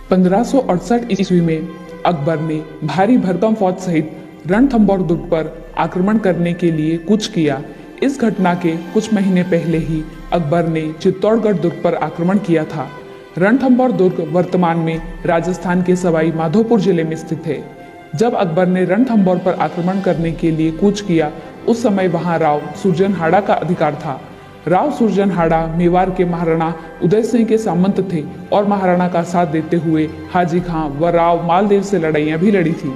1568 ईस्वी में अकबर ने भारी भरकम फौज सहित रणथंभौर दुर्ग पर आक्रमण करने के लिए कूच किया। इस घटना के कुछ महीने पहले ही अकबर ने चित्तौड़गढ़ दुर्ग पर आक्रमण किया था। रणथंभौर दुर्ग वर्तमान में राजस्थान के सवाई माधोपुर जिले में स्थित है। जब अकबर ने रणथंभौर पर आक्रमण करने के लिए कूच किया, उस समय वहां राव सुरजनहाड़ा का अधिकार था। राव सुरजनहाड़ा मेवाड़ के महाराणा उदय सिंह के सामंत थे और महाराणा का साथ देते हुए हाजी खां व राव मालदेव से लड़ाइयां भी लड़ी थी।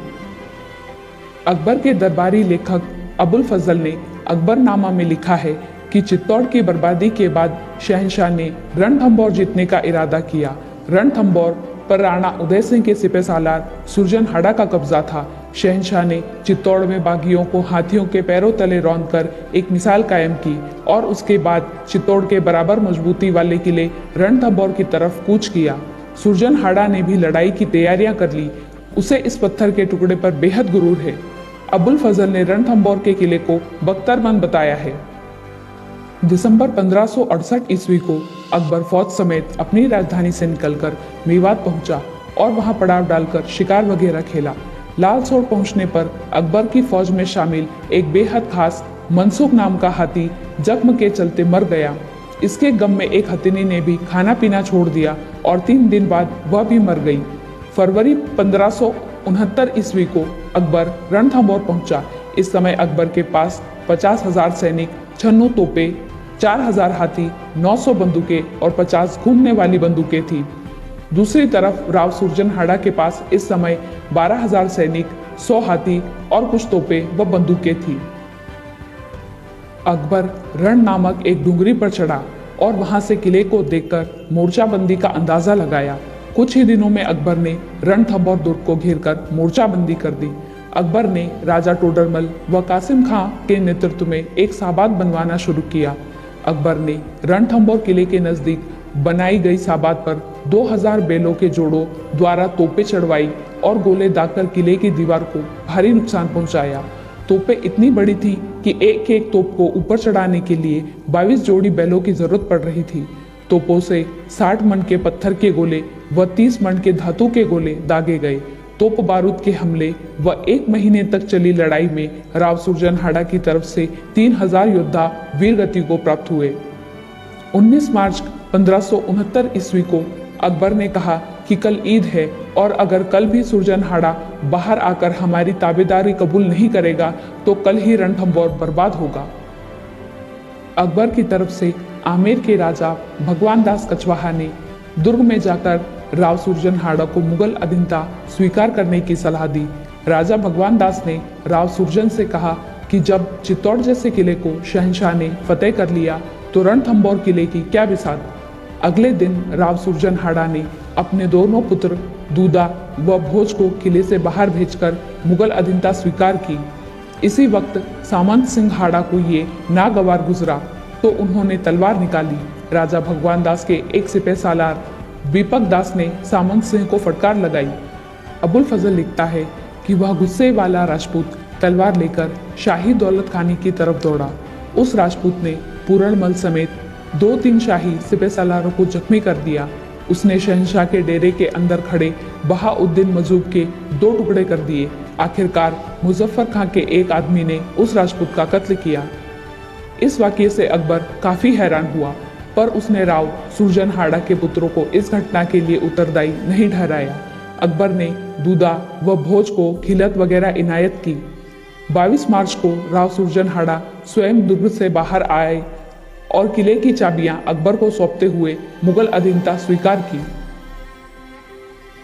अकबर के दरबारी लेखक अबुल फजल ने अकबरनामा में लिखा है कि चित्तौड़ की बर्बादी के बाद शहंशाह ने रणथंभौर जीतने का इरादा किया। रणथंभौर पर राणा उदय सिंह के सिपहसालार सुरजनहाड़ा का कब्जा था। शहंशाह ने चित्तौड़ में बागियों को हाथियों के पैरों तले रौंदकर एक मिसाल कायम की और उसके बाद चित्तौड़ के बराबर मजबूती वाले किले रणथंभौर की तरफ कूच किया। सुरजनहाड़ा ने भी लड़ाई की तैयारियां कर ली। उसे इस पत्थर के टुकड़े पर बेहद गुरूर है। अबुल फजल ने रणथंभौर के किले को बख्तरबंद बताया है। दिसंबर 1568 ईस्वी को अकबर फौज समेत अपनी राजधानी से निकलकर मेवात पहुंचा और वहां पड़ाव डालकर शिकार वगैरह खेला। लालसोट पहुंचने पर अकबर की फौज में शामिल एक बेहद खास मनसूख नाम का हाथी जख्म के चलते मर गया। इसके गम में एक हथिनी ने भी खाना पीना छोड़ दिया और 3 दिन बाद वह भी मर गई। फरवरी 1569 ईस्वी को अकबर रणथंभौर पहुंचा। इस समय अकबर के पास 50,000 सैनिक, 96 तोपें, 4,000 हाथी, 900 बंदूकें और 50 घूमने वाली बंदूकें थी। दूसरी तरफ राव सुरजनहाड़ा के पास इस समय 12,000 सैनिक, 100 हाथी और कुछ तोपें व बंदूकें थी। अकबर रण नामक एक डूंगरी पर चढ़ा और वहां से किले को देखकर मोर्चाबंदी का अंदाजा लगाया। कुछ ही दिनों में अकबर ने रणथंभौर दुर्ग को घेरकर मोर्चाबंदी कर दी। अकबर ने राजा टोडरमल व कासिम खां के नेतृत्व में एक साबात बनवाना शुरू किया। अकबर ने रणथंभौर किले के नजदीक बनाई गई साबात पर 2000 बैलों के जोड़ों द्वारा तोपें चढ़वाई और गोले दागकर किले की दीवार को भारी नुकसान पहुंचाया। तोपें इतनी बड़ी थी कि एक एक तोप को ऊपर चढ़ाने के लिए 22 जोड़ी बैलों की जरूरत पड़ रही थी। तोपों से 60 मन के पत्थर के गोले व 30 मन के धातु के गोले दागे गए। तोप बारूद के हमले व 1 महीने तक चली लड़ाई में राव सुरजनहाड़ा की तरफ से 3000 योद्धा वीरगति को प्राप्त हुए। 19 मार्च 1569 ईस्वी को अकबर ने कहा कि कल ईद है और अगर कल भी सुरजनहाड़ा बाहर आकर हमारी ताबेदारी कबूल नहीं करेगा तो कल ही रणथंभौर बर्बाद होगा। अकबर की तरफ से आमेर के राजा भगवान दास कछवाहा ने दुर्ग में जाकर राव सुरजनहाड़ा को मुगल अधीनता स्वीकार करने की सलाह दी। राजा भगवान दास ने राव सुरजन से कहा कि जब चित्तौड़ जैसे किले को शहंशाह ने फतेह कर लिया तो रणथंभौर किले की क्या बिसात। अगले दिन राव सुरजनहाड़ा ने अपने दोनों पुत्र दूदा व भोज को किले से बाहर भेजकर मुगल अधीनता स्वीकार की। इसी वक्त सामंत सिंह हाड़ा को ये नागवार गुजरा तो उन्होंने तलवार निकाली। राजा भगवान दास के एक सिपहसालार दीपक दास ने सामंत सिंह को फटकार लगाई। अबुल फजल लिखता है कि वह गुस्से वाला राजपूत तलवार लेकर शाही दौलत खाने की तरफ दौड़ा। उस राजपूत ने पूरणमल समेत 2-3 शाही सिपहसालारों को जख्मी कर दिया। उसने शहंशाह के डेरे के अंदर खड़े बहाउद्दीन मजूब के 2 टुकड़े कर दिए। आखिरकार मुजफ्फर खां के एक आदमी ने उस राजपूत का कत्ल किया। इस वाकये से अकबर काफी हैरान हुआ, पर उसने राव सुरजनहाड़ा के पुत्रों को इस घटना के लिए उत्तरदायी नहीं ठहराया। अकबर ने दूदा व भोज को खिलत वगैरह इनायत की। 22 मार्च को राव सुरजनहाड़ा स्वयं दुर्ग से बाहर आए और किले की चाबियां अकबर को सौंपते हुए मुगल अधीनता स्वीकार की।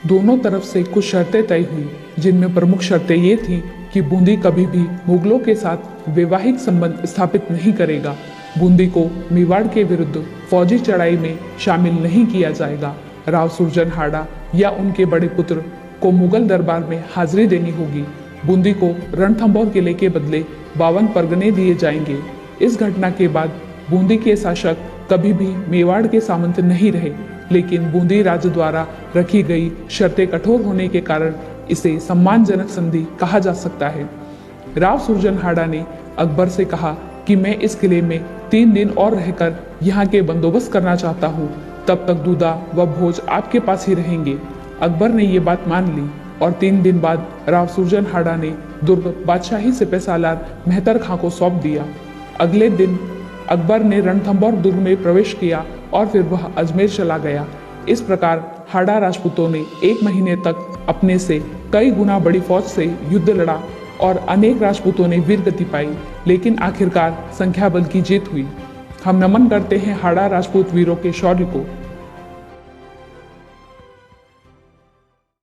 दोनों तरफ से कुछ शर्तें तय हुई, जिनमें प्रमुख शर्तें ये थीं कि बूंदी कभी भी मुगलों के साथ वैवाहिक संबंध स्थापित नहीं करेगा। बूंदी को मेवाड़ के विरुद्ध फौजी चढ़ाई में शामिल नहीं किया जाएगा। राव सुरजनहाड़ा या उनके बड़े पुत्र को मुगल दरबार में हाजिरी देनी होगी। बूंदी को रणथंभौर किले के बदले 52 परगने दिए जाएंगे। इस घटना के बाद बूंदी के शासक कभी भी मेवाड़ के सामंत नहीं रहे, लेकिन बूंदी राज्य द्वारा रखी गई शर्तें कठोर होने के कारण इसे सम्मानजनक संधि कहा जा सकता है। राव सुरजनहाड़ा ने अकबर से कहा कि मैं इस किले में 3 दिन और रहकर यहाँ के बंदोबस्त करना चाहता हूँ। तब तक दूदा व भोज आपके पास ही रहेंगे। अकबर ने ये बात मान ली और 3 दिन बाद राव सुरजन हाड़ा ने दुर्ग बादशाही सिपहसालार मेहतर खां को सौंप दिया। अगले दिन अकबर ने रणथंभौर दुर्ग में प्रवेश किया और फिर वह अजमेर चला गया। इस प्रकार हाड़ा राजपूतों ने 1 महीने तक अपने से कई गुना बड़ी फौज से युद्ध लड़ा और अनेक राजपूतों ने वीरगति पाई, लेकिन आखिरकार संख्या बल की जीत हुई। हम नमन करते हैं हाड़ा राजपूत वीरों के शौर्य को।